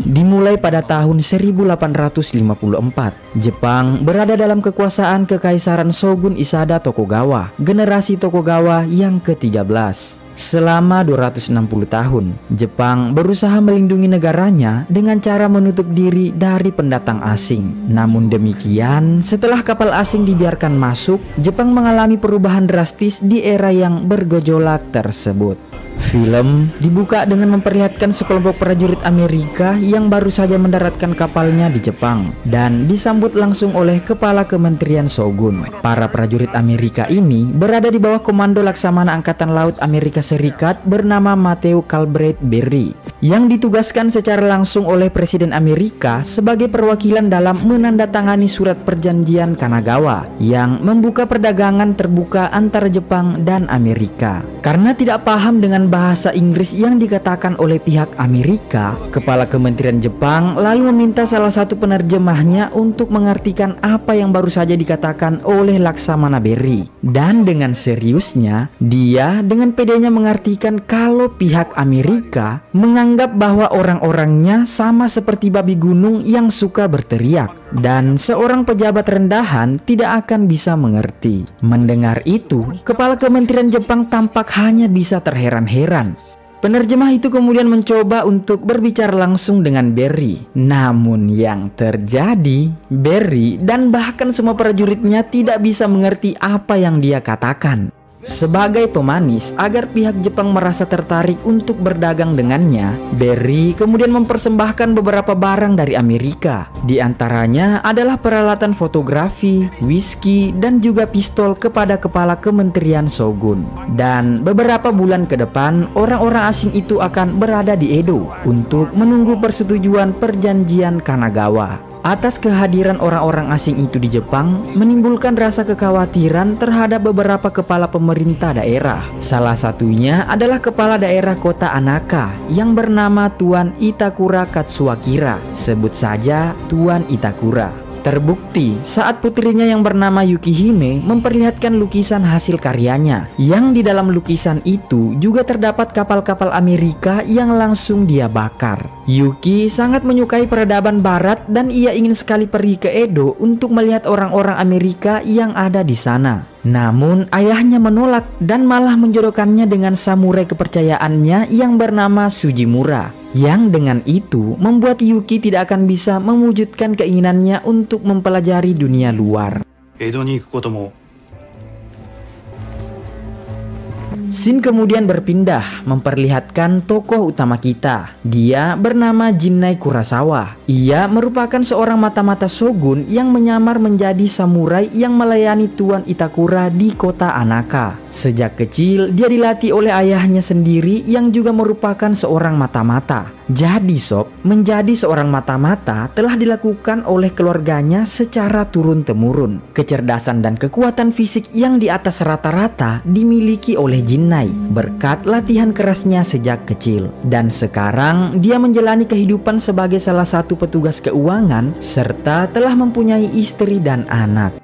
Dimulai pada tahun 1854, Jepang berada dalam kekuasaan Kekaisaran Shogun Isada Tokugawa, generasi Tokugawa yang ke-13. Selama 260 tahun, Jepang berusaha melindungi negaranya dengan cara menutup diri dari pendatang asing. Namun demikian, setelah kapal asing dibiarkan masuk, Jepang mengalami perubahan drastis di era yang bergejolak tersebut. Film dibuka dengan memperlihatkan sekelompok prajurit Amerika yang baru saja mendaratkan kapalnya di Jepang dan disambut langsung oleh Kepala Kementerian Shogun. Para prajurit Amerika ini berada di bawah komando Laksamana Angkatan Laut Amerika Serikat bernama Matthew Calvert Berry, yang ditugaskan secara langsung oleh Presiden Amerika sebagai perwakilan dalam menandatangani surat perjanjian Kanagawa yang membuka perdagangan terbuka antara Jepang dan Amerika. Karena tidak paham dengan bahasa Inggris yang dikatakan oleh pihak Amerika, Kepala Kementerian Jepang lalu meminta salah satu penerjemahnya untuk mengartikan apa yang baru saja dikatakan oleh Laksamana Berry. Dan dengan seriusnya, dia dengan pedenya mengartikan kalau pihak Amerika menganggap bahwa orang-orangnya sama seperti babi gunung yang suka berteriak, dan seorang pejabat rendahan tidak akan bisa mengerti. Mendengar itu, Kepala Kementerian Jepang tampak hanya bisa terheran-heran. Penerjemah itu kemudian mencoba untuk berbicara langsung dengan Berry. Namun yang terjadi, Berry dan bahkan semua prajuritnya tidak bisa mengerti apa yang dia katakan. Sebagai pemanis agar pihak Jepang merasa tertarik untuk berdagang dengannya, Berry kemudian mempersembahkan beberapa barang dari Amerika. Di antaranya adalah peralatan fotografi, whisky, dan juga pistol kepada Kepala Kementerian Shogun. Dan beberapa bulan ke depan, orang-orang asing itu akan berada di Edo untuk menunggu persetujuan perjanjian Kanagawa. Atas kehadiran orang-orang asing itu di Jepang menimbulkan rasa kekhawatiran terhadap beberapa kepala pemerintah daerah. Salah satunya adalah kepala daerah kota Anaka yang bernama Tuan Itakura Katsuakira. Sebut saja Tuan Itakura. Terbukti saat putrinya yang bernama Yukihime memperlihatkan lukisan hasil karyanya, yang di dalam lukisan itu juga terdapat kapal-kapal Amerika yang langsung dia bakar. Yuki sangat menyukai peradaban barat dan ia ingin sekali pergi ke Edo untuk melihat orang-orang Amerika yang ada di sana. Namun ayahnya menolak dan malah menjodohkannya dengan samurai kepercayaannya yang bernama Sujimura. Yang dengan itu membuat Yuki tidak akan bisa mewujudkan keinginannya untuk mempelajari dunia luar. Scene kemudian berpindah memperlihatkan tokoh utama kita. Dia bernama Jinnai Kurosawa. Ia merupakan seorang mata-mata shogun yang menyamar menjadi samurai yang melayani Tuan Itakura di kota Anaka. Sejak kecil dia dilatih oleh ayahnya sendiri yang juga merupakan seorang mata-mata. Jadi sob, menjadi seorang mata-mata telah dilakukan oleh keluarganya secara turun-temurun. Kecerdasan dan kekuatan fisik yang di atas rata-rata dimiliki oleh Jinnai berkat latihan kerasnya sejak kecil. Dan sekarang dia menjalani kehidupan sebagai salah satu petugas keuangan serta telah mempunyai istri dan anak.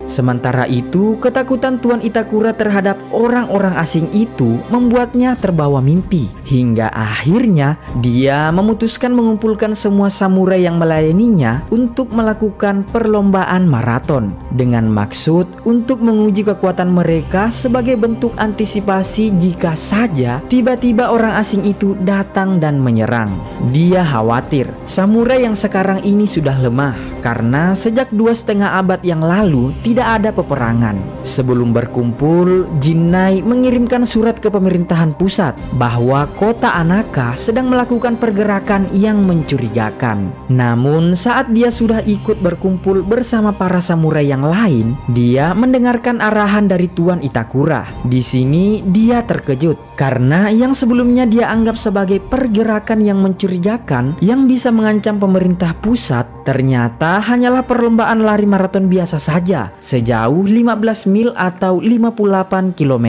Sementara itu, ketakutan Tuan Itakura terhadap orang-orang asing itu membuatnya terbawa mimpi. Hingga akhirnya dia memutuskan mengumpulkan semua samurai yang melayaninya untuk melakukan perlombaan maraton. Dengan maksud untuk menguji kekuatan mereka sebagai bentuk antisipasi jika saja tiba-tiba orang asing itu datang dan menyerang. Dia khawatir samurai yang sekarang ini sudah lemah karena sejak 2,5 abad yang lalu tidak ada peperangan. Sebelum berkumpul, Jinnai mengirimkan surat ke pemerintahan pusat bahwa kota Anaka sedang melakukan pergerakan yang mencurigakan. Namun saat dia sudah ikut berkumpul bersama para samurai yang lain, dia mendengarkan arahan dari Tuan Itakura. Di sini dia terkejut karena yang sebelumnya dia anggap sebagai pergerakan yang mencurigakan yang bisa mengancam pemerintah pusat ternyata hanyalah perlombaan lari maraton biasa saja sejauh 15 mil atau 58 km.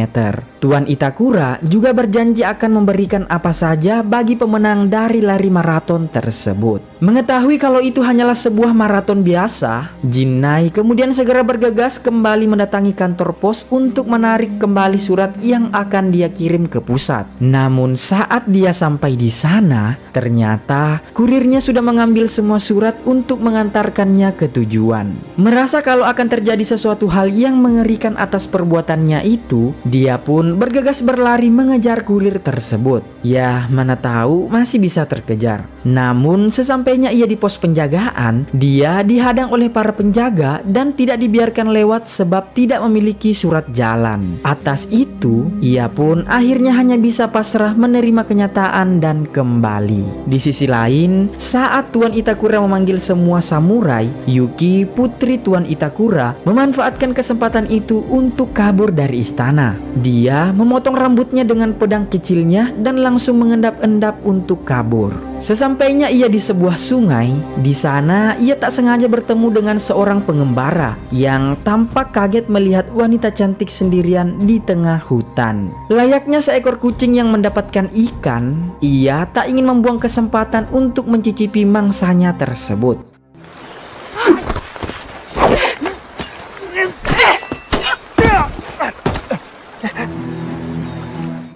Tuan Itakura juga berjanji akan memberikan apa saja bagi pemenang dari lari maraton tersebut. Mengetahui kalau itu hanyalah sebuah maraton biasa, Jinnai kemudian segera bergegas kembali mendatangi kantor pos untuk menarik kembali surat yang akan dia kirim ke pusat. Namun saat dia sampai di sana, ternyata Ternyata kurirnya sudah mengambil semua surat untuk mengantarkannya ke tujuan. Merasa kalau akan terjadi sesuatu hal yang mengerikan atas perbuatannya itu, dia pun bergegas berlari mengejar kurir tersebut. Ya, mana tahu masih bisa terkejar. Namun sesampainya ia di pos penjagaan, dia dihadang oleh para penjaga dan tidak dibiarkan lewat sebab tidak memiliki surat jalan. Atas itu, ia pun akhirnya hanya bisa pasrah menerima kenyataan dan kembali. Di sisi lain, saat Tuan Itakura memanggil semua samurai, Yuki, putri Tuan Itakura, memanfaatkan kesempatan itu untuk kabur dari istana. Dia memotong rambutnya dengan pedang kecilnya dan langsung mengendap-endap untuk kabur. Sesampainya ia di sebuah sungai, di sana ia tak sengaja bertemu dengan seorang pengembara yang tampak kaget melihat wanita cantik sendirian di tengah hutan. Layaknya seekor kucing yang mendapatkan ikan, ia tak ingin membuang kesempatan untuk mencicipi mangsanya tersebut.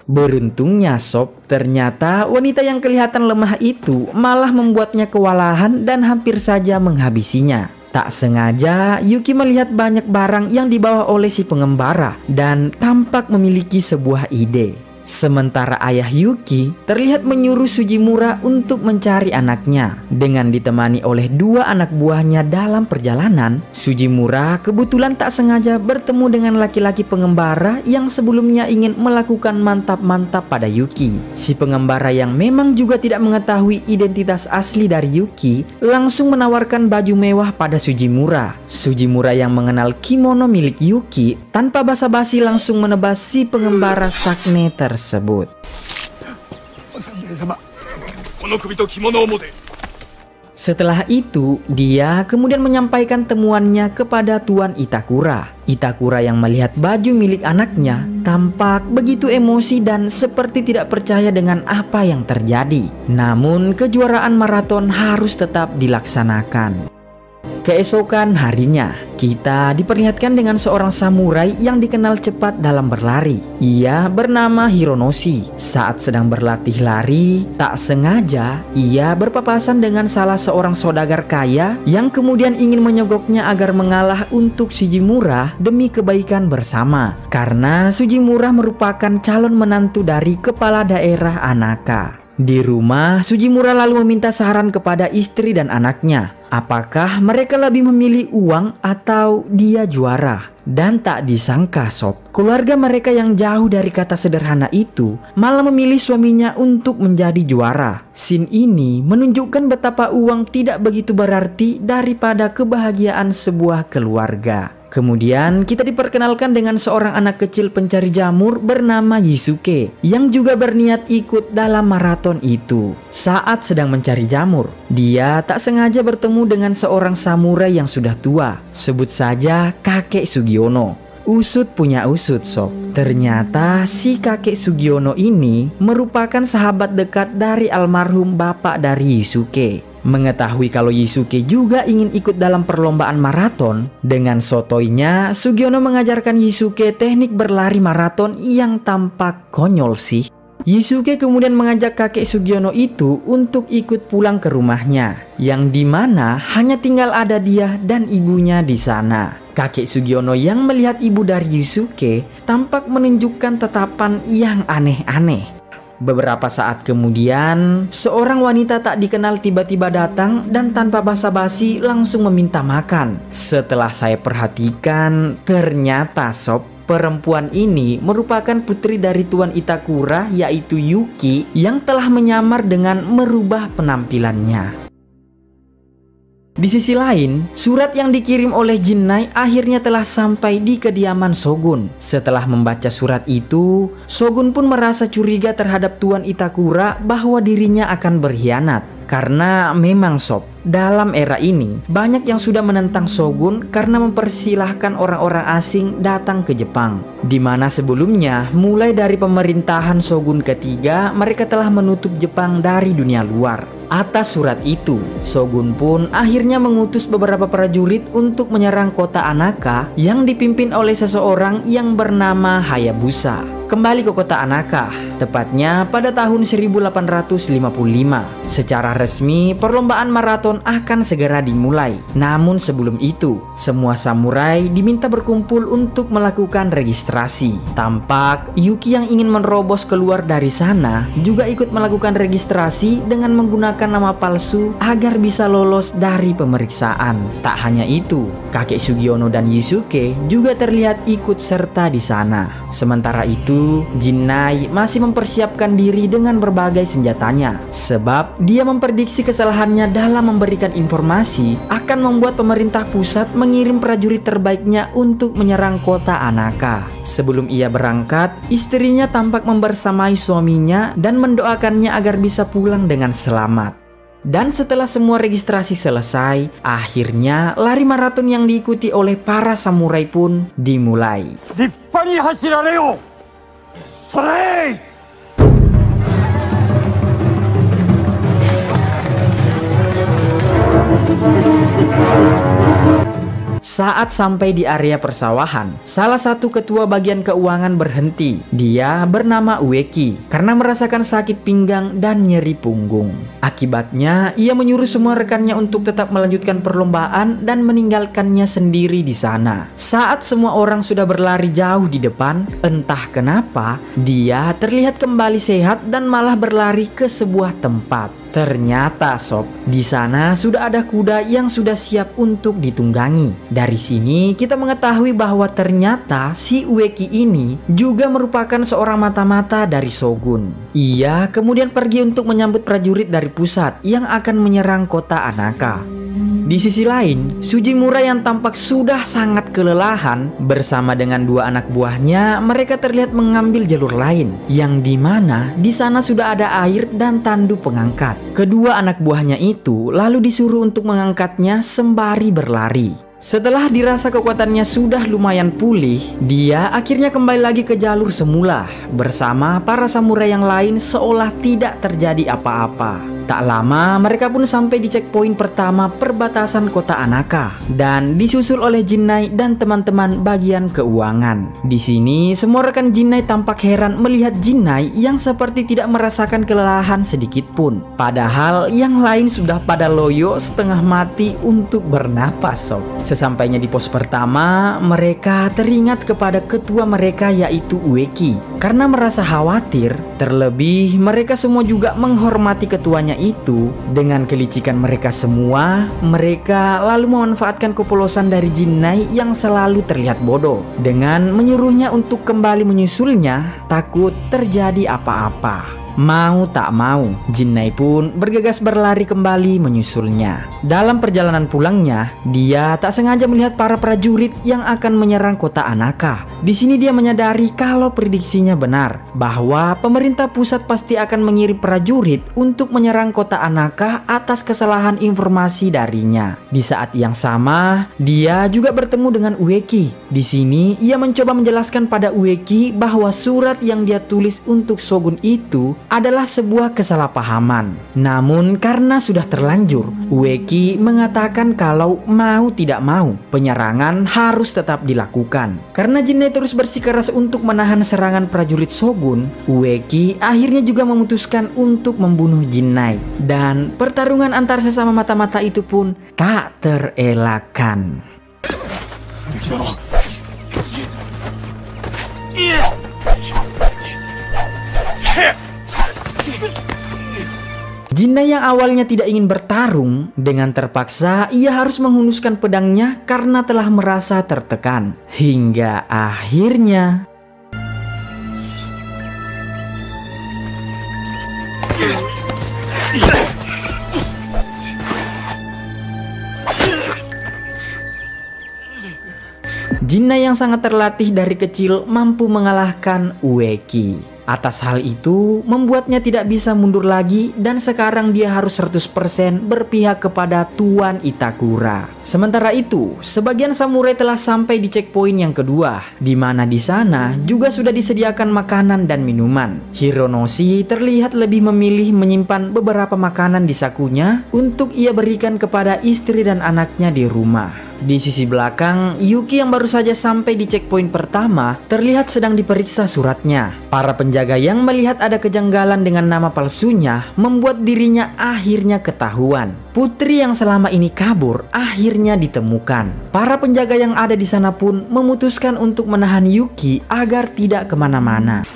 Beruntungnya Sob, ternyata wanita yang kelihatan lemah itu malah membuatnya kewalahan dan hampir saja menghabisinya. Tak sengaja Yuki melihat banyak barang yang dibawa oleh si pengembara dan tampak memiliki sebuah ide. Sementara ayah Yuki terlihat menyuruh Sujimura untuk mencari anaknya. Dengan ditemani oleh dua anak buahnya dalam perjalanan, Sujimura kebetulan tak sengaja bertemu dengan laki-laki pengembara yang sebelumnya ingin melakukan mantap-mantap pada Yuki. Si pengembara yang memang juga tidak mengetahui identitas asli dari Yuki langsung menawarkan baju mewah pada Sujimura. Sujimura yang mengenal kimono milik Yuki tanpa basa-basi langsung menebas si pengembara sakne tersebut. Setelah itu, dia kemudian menyampaikan temuannya kepada Tuan Itakura. Itakura yang melihat baju milik anaknya tampak begitu emosi dan seperti tidak percaya dengan apa yang terjadi. Namun kejuaraan maraton harus tetap dilaksanakan. Keesokan harinya, kita diperlihatkan dengan seorang samurai yang dikenal cepat dalam berlari. Ia bernama Hironoshi. Saat sedang berlatih lari, tak sengaja ia berpapasan dengan salah seorang saudagar kaya yang kemudian ingin menyogoknya agar mengalah untuk Sujimura demi kebaikan bersama. Karena Sujimura merupakan calon menantu dari kepala daerah Anaka. Di rumah, Sujimura lalu meminta saran kepada istri dan anaknya. Apakah mereka lebih memilih uang atau dia juara? Dan tak disangka Sob, keluarga mereka yang jauh dari kata sederhana itu malah memilih suaminya untuk menjadi juara. Scene ini menunjukkan betapa uang tidak begitu berarti daripada kebahagiaan sebuah keluarga. Kemudian kita diperkenalkan dengan seorang anak kecil pencari jamur bernama Yusuke yang juga berniat ikut dalam maraton itu. Saat sedang mencari jamur, dia tak sengaja bertemu dengan seorang samurai yang sudah tua. Sebut saja kakek Sugiono. Usut punya usut Sob. Ternyata si kakek Sugiono ini merupakan sahabat dekat dari almarhum bapak dari Yusuke. Mengetahui kalau Yusuke juga ingin ikut dalam perlombaan maraton, dengan sotoinya Sugiono mengajarkan Yusuke teknik berlari maraton yang tampak konyol sih. Yusuke kemudian mengajak kakek Sugiono itu untuk ikut pulang ke rumahnya, yang dimana hanya tinggal ada dia dan ibunya di sana. Kakek Sugiono yang melihat ibu dari Yusuke tampak menunjukkan tatapan yang aneh-aneh. Beberapa saat kemudian, seorang wanita tak dikenal tiba-tiba datang dan tanpa basa-basi langsung meminta makan. Setelah saya perhatikan, ternyata Sob, perempuan ini merupakan putri dari Tuan Itakura yaitu Yuki yang telah menyamar dengan merubah penampilannya. Di sisi lain, surat yang dikirim oleh Jinnai akhirnya telah sampai di kediaman Shogun. Setelah membaca surat itu, Shogun pun merasa curiga terhadap Tuan Itakura bahwa dirinya akan berkhianat. Karena memang Sob, dalam era ini banyak yang sudah menentang Shogun karena mempersilahkan orang-orang asing datang ke Jepang. Dimana sebelumnya, mulai dari pemerintahan Shogun ketiga, mereka telah menutup Jepang dari dunia luar. Atas surat itu, Shogun pun akhirnya mengutus beberapa prajurit untuk menyerang kota Anaka yang dipimpin oleh seseorang yang bernama Hayabusa. kembali ke kota Anaka, tepatnya pada tahun 1855. Secara resmi, perlombaan maraton akan segera dimulai. Namun sebelum itu, semua samurai diminta berkumpul untuk melakukan registrasi. Tampak Yuki yang ingin menerobos keluar dari sana juga ikut melakukan registrasi dengan menggunakan nama palsu agar bisa lolos dari pemeriksaan. Tak hanya itu, kakek Sugiono dan Yusuke juga terlihat ikut serta di sana. Sementara itu, Jinnai masih mempersiapkan diri dengan berbagai senjatanya, sebab dia memprediksi kesalahannya dalam memberikan informasi akan membuat pemerintah pusat mengirim prajurit terbaiknya untuk menyerang kota Anaka. Sebelum ia berangkat, istrinya tampak membersamai suaminya dan mendoakannya agar bisa pulang dengan selamat. Dan setelah semua registrasi selesai, akhirnya lari maraton yang diikuti oleh para samurai pun dimulai. Saat sampai di area persawahan, salah satu ketua bagian keuangan berhenti. Dia bernama Ueki karena merasakan sakit pinggang dan nyeri punggung. Akibatnya, ia menyuruh semua rekannya untuk tetap melanjutkan perlombaan dan meninggalkannya sendiri di sana. Saat semua orang sudah berlari jauh di depan, entah kenapa dia terlihat kembali sehat dan malah berlari ke sebuah tempat. Ternyata sob, di sana sudah ada kuda yang sudah siap untuk ditunggangi. Dari sini kita mengetahui bahwa ternyata si Ueki ini juga merupakan seorang mata-mata dari Shogun. Ia kemudian pergi untuk menyambut prajurit dari pusat yang akan menyerang kota Anaka. Di sisi lain, Sujimura yang tampak sudah sangat kelelahan bersama dengan dua anak buahnya, mereka terlihat mengambil jalur lain yang dimana di sana sudah ada air dan tandu pengangkat. Kedua anak buahnya itu lalu disuruh untuk mengangkatnya sembari berlari. Setelah dirasa kekuatannya sudah lumayan pulih, dia akhirnya kembali lagi ke jalur semula bersama para samurai yang lain seolah tidak terjadi apa-apa. Tak lama mereka pun sampai di checkpoint pertama perbatasan kota Anaka dan disusul oleh Jinnai dan teman-teman bagian keuangan. Di sini semua rekan Jinnai tampak heran melihat Jinnai yang seperti tidak merasakan kelelahan sedikit pun. Padahal yang lain sudah pada loyo setengah mati untuk bernapas sob. Sesampainya di pos pertama, mereka teringat kepada ketua mereka yaitu Ueki. Karena merasa khawatir, terlebih mereka semua juga menghormati ketuanya itu. Dengan kelicikan mereka semua, mereka lalu memanfaatkan kepolosan dari Jinnai yang selalu terlihat bodoh dengan menyuruhnya untuk kembali menyusulnya, takut terjadi apa-apa. Mau tak mau, Jinnai pun bergegas berlari kembali menyusulnya. Dalam perjalanan pulangnya, dia tak sengaja melihat para prajurit yang akan menyerang kota Anaka. Di sini dia menyadari kalau prediksinya benar, bahwa pemerintah pusat pasti akan mengirim prajurit untuk menyerang kota Anaka atas kesalahan informasi darinya. Di saat yang sama, dia juga bertemu dengan Ueki. Di sini ia mencoba menjelaskan pada Ueki bahwa surat yang dia tulis untuk Shogun itu adalah sebuah kesalahpahaman. Namun karena sudah terlanjur, Ueki mengatakan kalau mau tidak mau penyerangan harus tetap dilakukan. Karena Jinnai terus bersikeras untuk menahan serangan prajurit Shogun, Ueki akhirnya juga memutuskan untuk membunuh Jinnai. Dan pertarungan antar sesama mata-mata itu pun tak terelakkan. Jinnai yang awalnya tidak ingin bertarung, dengan terpaksa ia harus menghunuskan pedangnya karena telah merasa tertekan. Hingga akhirnya Jinnai yang sangat terlatih dari kecil mampu mengalahkan Ueki. Atas hal itu membuatnya tidak bisa mundur lagi dan sekarang dia harus 100% berpihak kepada Tuan Itakura. Sementara itu, sebagian samurai telah sampai di checkpoint yang kedua, di mana di sana juga sudah disediakan makanan dan minuman. Hironoshi terlihat lebih memilih menyimpan beberapa makanan di sakunya untuk ia berikan kepada istri dan anaknya di rumah. Di sisi belakang, Yuki yang baru saja sampai di checkpoint pertama terlihat sedang diperiksa suratnya. Para penjaga yang melihat ada kejanggalan dengan nama palsunya membuat dirinya akhirnya ketahuan. Putri yang selama ini kabur akhirnya ditemukan. Para penjaga yang ada di sana pun memutuskan untuk menahan Yuki agar tidak kemana-mana.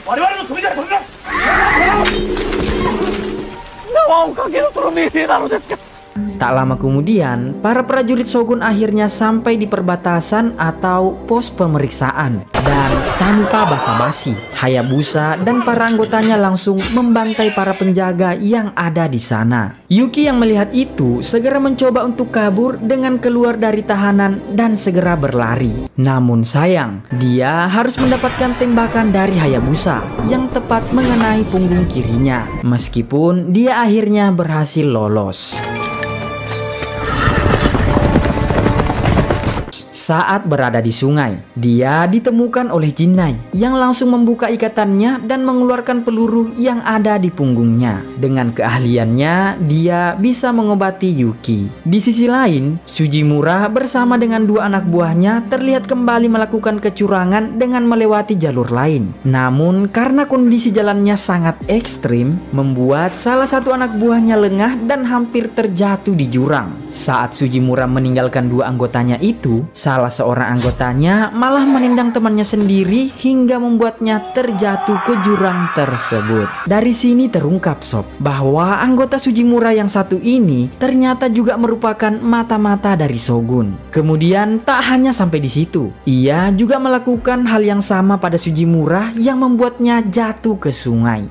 Tak lama kemudian, para prajurit Shogun akhirnya sampai di perbatasan atau pos pemeriksaan. Dan tanpa basa-basi, Hayabusa dan para anggotanya langsung membantai para penjaga yang ada di sana. Yuki yang melihat itu segera mencoba untuk kabur dengan keluar dari tahanan dan segera berlari. Namun sayang, dia harus mendapatkan tembakan dari Hayabusa yang tepat mengenai punggung kirinya. Meskipun dia akhirnya berhasil lolos. Saat berada di sungai, dia ditemukan oleh Jinnai yang langsung membuka ikatannya dan mengeluarkan peluru yang ada di punggungnya. Dengan keahliannya, dia bisa mengobati Yuki. Di sisi lain, Sujimura bersama dengan dua anak buahnya terlihat kembali melakukan kecurangan dengan melewati jalur lain. Namun, karena kondisi jalannya sangat ekstrim, membuat salah satu anak buahnya lengah dan hampir terjatuh di jurang. Saat Sujimura meninggalkan dua anggotanya itu, salah seorang anggotanya malah menendang temannya sendiri hingga membuatnya terjatuh ke jurang tersebut. Dari sini terungkap sob, bahwa anggota Sujimura yang satu ini ternyata juga merupakan mata-mata dari Shogun. Kemudian tak hanya sampai di situ, ia juga melakukan hal yang sama pada Sujimura yang membuatnya jatuh ke sungai.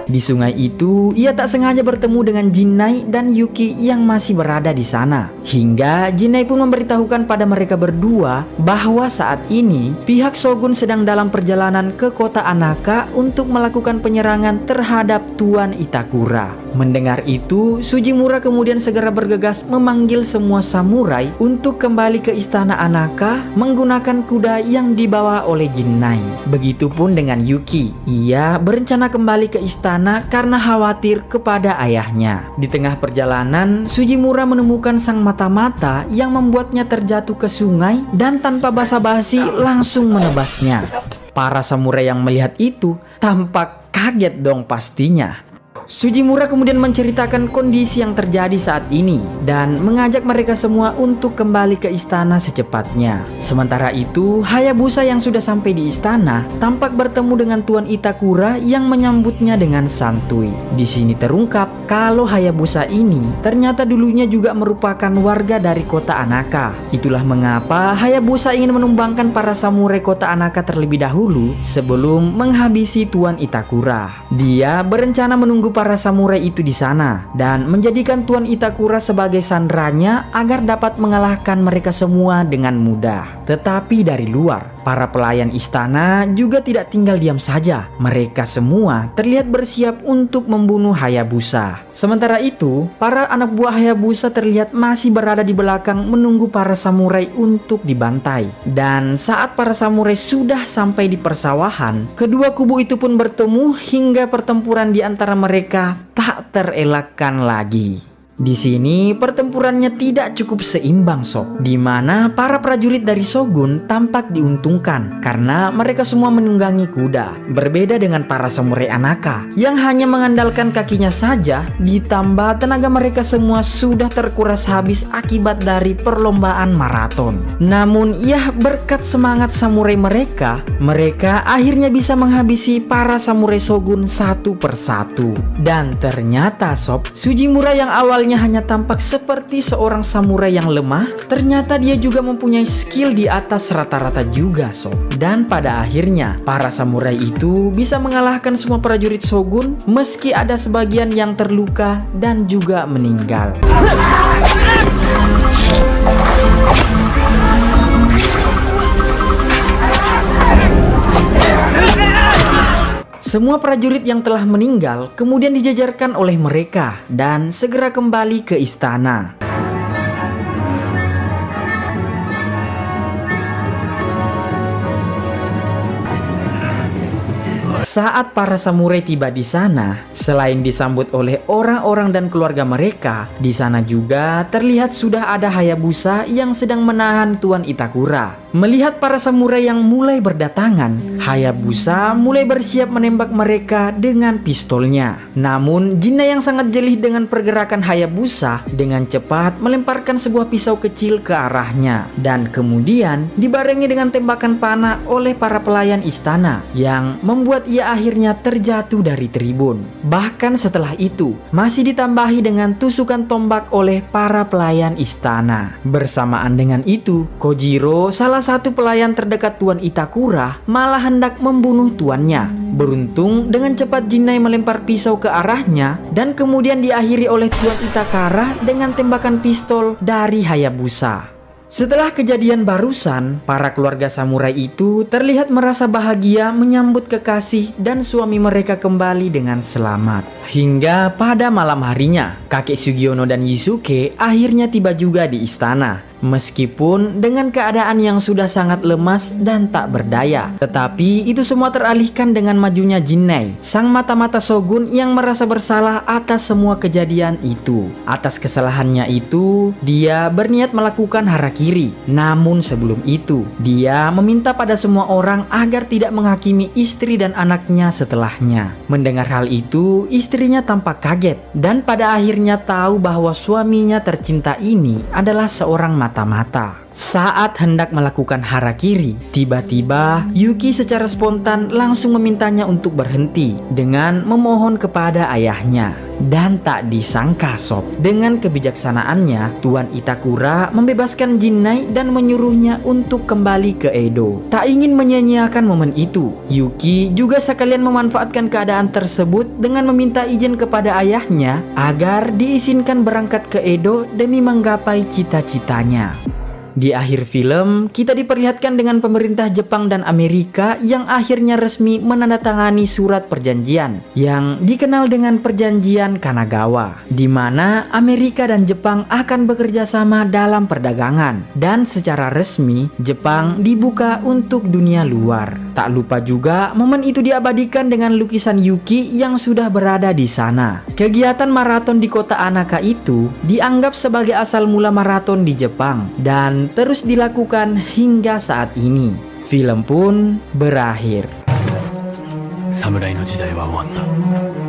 Di sungai itu, ia tak sengaja bertemu dengan Jinnai dan Yuki yang masih berada di sana. Hingga Jinnai pun memberitahukan pada mereka berdua bahwa saat ini pihak Shogun sedang dalam perjalanan ke kota Anaka untuk melakukan penyerangan terhadap Tuan Itakura. Mendengar itu, Sujimura kemudian segera bergegas memanggil semua samurai untuk kembali ke istana Anaka menggunakan kuda yang dibawa oleh Jinnai. Begitupun dengan Yuki, ia berencana kembali ke istana karena khawatir kepada ayahnya. Di tengah perjalanan, Sujimura menemukan sang mata-mata yang membuatnya terjatuh ke sungai dan tanpa basa-basi langsung menebasnya. Para samurai yang melihat itu tampak kaget dong pastinya. Sujimura kemudian menceritakan kondisi yang terjadi saat ini dan mengajak mereka semua untuk kembali ke istana secepatnya. Sementara itu, Hayabusa yang sudah sampai di istana tampak bertemu dengan Tuan Itakura yang menyambutnya dengan santuy. Di sini terungkap kalau Hayabusa ini ternyata dulunya juga merupakan warga dari kota Anaka. Itulah mengapa Hayabusa ingin menumbangkan para samurai kota Anaka terlebih dahulu sebelum menghabisi Tuan Itakura. Dia berencana menunggu para samurai itu di sana dan menjadikan Tuan Itakura sebagai sandranya agar dapat mengalahkan mereka semua dengan mudah. Tetapi dari luar, para pelayan istana juga tidak tinggal diam saja. Mereka semua terlihat bersiap untuk membunuh Hayabusa. Sementara itu, para anak buah Hayabusa terlihat masih berada di belakang menunggu para samurai untuk dibantai. Dan saat para samurai sudah sampai di persawahan, kedua kubu itu pun bertemu hingga pertempuran di antara mereka tak terelakkan lagi. Di sini pertempurannya tidak cukup seimbang sob, di mana para prajurit dari Shogun tampak diuntungkan karena mereka semua menunggangi kuda. Berbeda dengan para samurai Anaka yang hanya mengandalkan kakinya saja, ditambah tenaga mereka semua sudah terkuras habis akibat dari perlombaan maraton. Namun ya berkat semangat samurai mereka akhirnya bisa menghabisi para samurai Shogun satu persatu. Dan ternyata sob, Sujimura yang awalnya hanya tampak seperti seorang samurai yang lemah, ternyata dia juga mempunyai skill di atas rata-rata juga sob. Dan pada akhirnya para samurai itu bisa mengalahkan semua prajurit Shogun meski ada sebagian yang terluka dan juga meninggal. Semua prajurit yang telah meninggal kemudian dijajarkan oleh mereka dan segera kembali ke istana. Saat para samurai tiba di sana, selain disambut oleh orang-orang dan keluarga mereka, di sana juga terlihat sudah ada Hayabusa yang sedang menahan Tuan Itakura. Melihat para samurai yang mulai berdatangan, Hayabusa mulai bersiap menembak mereka dengan pistolnya. Namun, Jinnai yang sangat jeli dengan pergerakan Hayabusa dengan cepat melemparkan sebuah pisau kecil ke arahnya, dan kemudian dibarengi dengan tembakan panah oleh para pelayan istana yang membuat ia akhirnya terjatuh dari tribun. Bahkan setelah itu masih ditambahi dengan tusukan tombak oleh para pelayan istana. Bersamaan dengan itu, Kojiro, salah satu pelayan terdekat Tuan Itakura, malah hendak membunuh tuannya. Beruntung dengan cepat Jinnai melempar pisau ke arahnya dan kemudian diakhiri oleh Tuan Itakura dengan tembakan pistol dari Hayabusa. Setelah kejadian barusan, para keluarga samurai itu terlihat merasa bahagia menyambut kekasih dan suami mereka kembali dengan selamat. Hingga pada malam harinya, kakek Sugiono dan Yusuke akhirnya tiba juga di istana. Meskipun dengan keadaan yang sudah sangat lemas dan tak berdaya, tetapi itu semua teralihkan dengan majunya Jinnai, sang mata-mata shogun yang merasa bersalah atas semua kejadian itu. Atas kesalahannya itu, dia berniat melakukan harakiri. Namun sebelum itu, dia meminta pada semua orang agar tidak menghakimi istri dan anaknya setelahnya. Mendengar hal itu, istrinya tampak kaget dan pada akhirnya tahu bahwa suaminya tercinta ini adalah seorang mata-mata. Saat hendak melakukan harakiri, tiba-tiba Yuki secara spontan langsung memintanya untuk berhenti dengan memohon kepada ayahnya. Dan tak disangka sob, dengan kebijaksanaannya Tuan Itakura membebaskan Jinnai dan menyuruhnya untuk kembali ke Edo. Tak ingin menyia-nyiakan momen itu, Yuki juga sekalian memanfaatkan keadaan tersebut dengan meminta izin kepada ayahnya agar diizinkan berangkat ke Edo demi menggapai cita-citanya. Di akhir film, kita diperlihatkan dengan pemerintah Jepang dan Amerika yang akhirnya resmi menandatangani surat perjanjian yang dikenal dengan Perjanjian Kanagawa, di mana Amerika dan Jepang akan bekerja sama dalam perdagangan dan secara resmi Jepang dibuka untuk dunia luar. Tak lupa juga momen itu diabadikan dengan lukisan Yuki yang sudah berada di sana. Kegiatan maraton di kota Anaka itu dianggap sebagai asal mula maraton di Jepang dan terus dilakukan hingga saat ini. Film pun berakhir. 侍の時代は終わった。